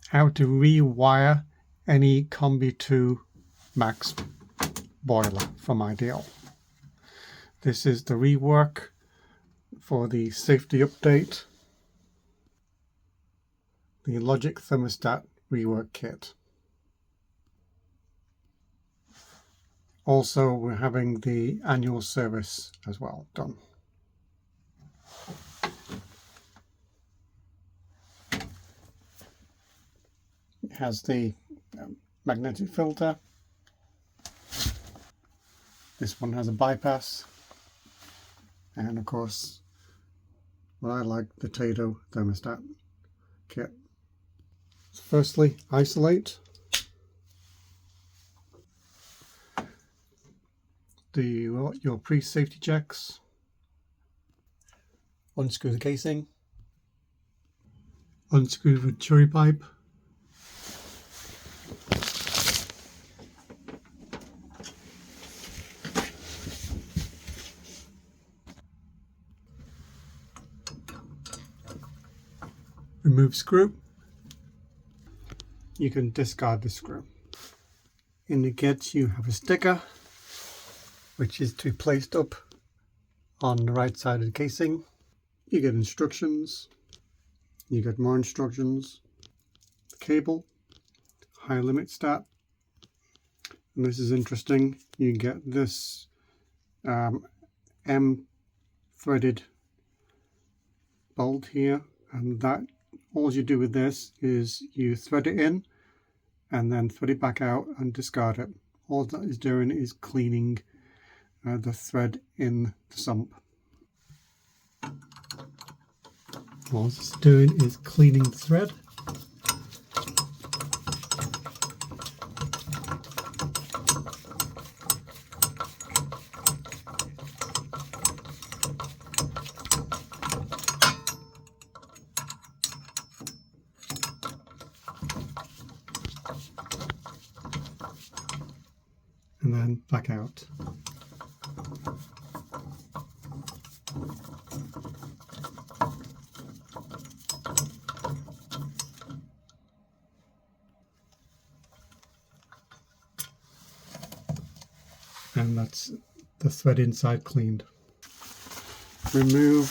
how to rewire any Combi 2 Max boiler from Ideal. This is the Rework for the safety update, the Logic Thermostat Rework Kit. Also, we're having the annual service as well done. It has the magnetic filter. This one has a bypass. And of course, what I like, the Tato thermostat kit. Firstly, isolate. Do your pre-safety checks. Unscrew the casing. Unscrew the cherry pipe. Remove screw. You can discard the screw. In the kit you have a sticker which is to be placed up on the right side of the casing. You get instructions, you get more instructions, the cable, high limit stat, and this is interesting, you get this M threaded bolt here, and that all you do with this is you thread it in and then thread it back out and discard it. All that is doing is cleaning the thread in the sump. All it's doing is cleaning the thread. And then back out. And that's the thread inside cleaned. Remove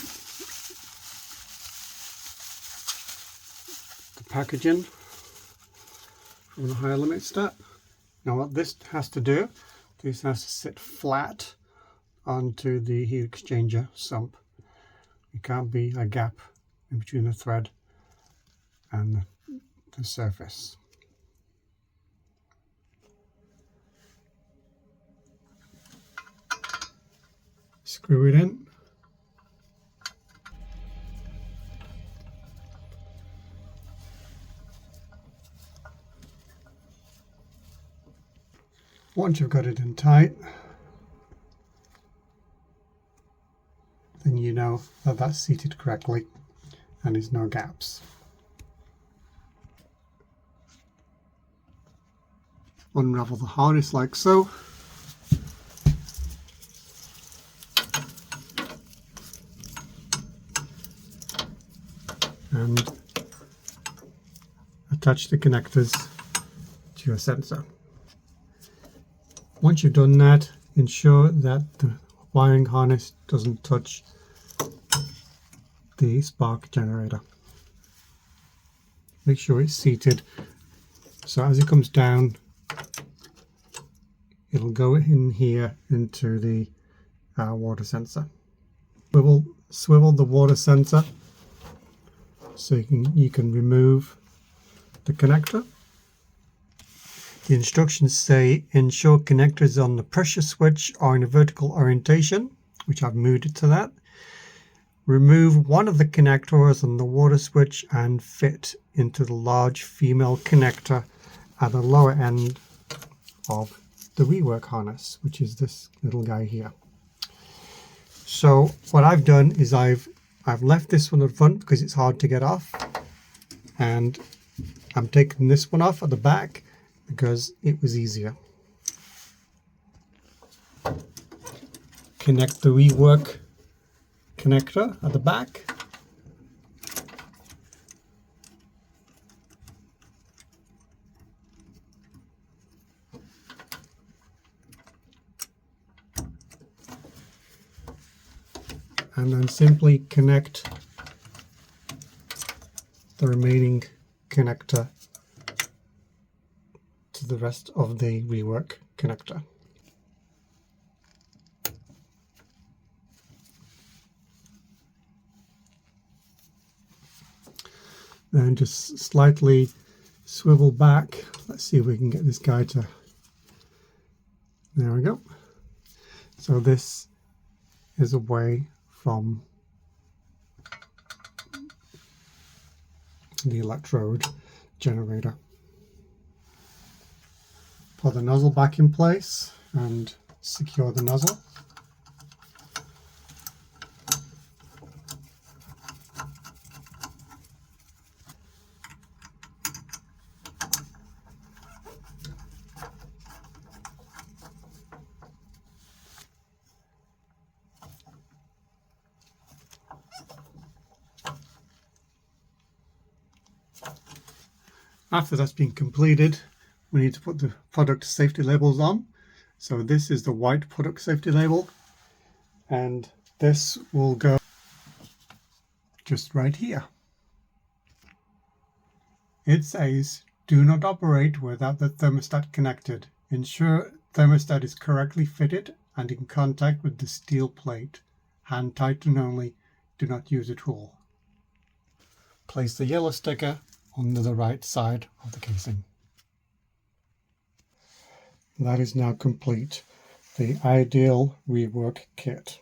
the packaging from the higher limit stat. Now what this has to do, this has to sit flat onto the heat exchanger sump. There can't be a gap in between the thread and the surface. Screw it in. Once you've got it in tight, then you know that that's seated correctly and there's no gaps. Unravel the harness like so. And attach the connectors to your sensor. Once you've done that, ensure that the wiring harness doesn't touch the spark generator. Make sure it's seated so as it comes down, it'll go in here into the water sensor. Swivel the water sensor so you can remove the connector. The instructions say ensure connectors on the pressure switch are in a vertical orientation, which I've moved it to that. Remove one of the connectors on the water switch and fit into the large female connector at the lower end of the Rework harness, which is this little guy here. So what I've done is I've left this one at the front because it's hard to get off, and I'm taking this one off at the back because it was easier. Connect the Rework connector at the back. and then simply connect the remaining connector to the rest of the Rework connector. Then just slightly swivel back. Let's see if we can get this guy to, there we go. So this is away from the electrode generator. Put the nozzle back in place and secure the nozzle. After that's been completed, we need to put the product safety labels on. So this is the white product safety label, and this will go just right here. It says, do not operate without the thermostat connected. Ensure thermostat is correctly fitted and in contact with the steel plate. Hand tighten only, do not use a tool. Place the yellow sticker under the right side of the casing. That is now complete, the ideal Rework kit.